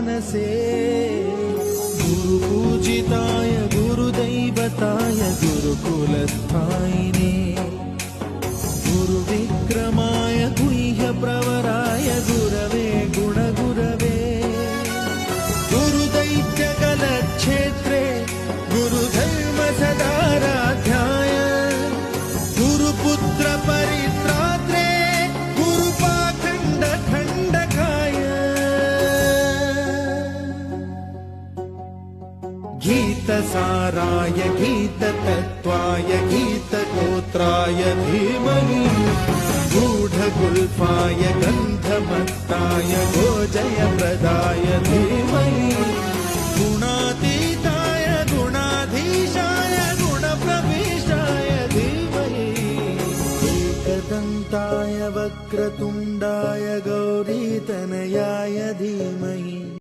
मनसे गुरुपूजिताय गुरुदैवताय गुरुकुलस्थायिने गुरुविक्रमाय गुह्यप्रवराय गुरवे गुणगुरवे गुरुदैत्यकलक्षेत्रे गुरुधर्मसदाराध्याय गुरुपुत्र परित्रात्रे गुरुपाखण्डखण्डकाय गीतसाराय गीततत्त्वाय गीतगोत्राय धीमहि गूढगुल्फाय गन्धमत्ताय गोजयप्रदाय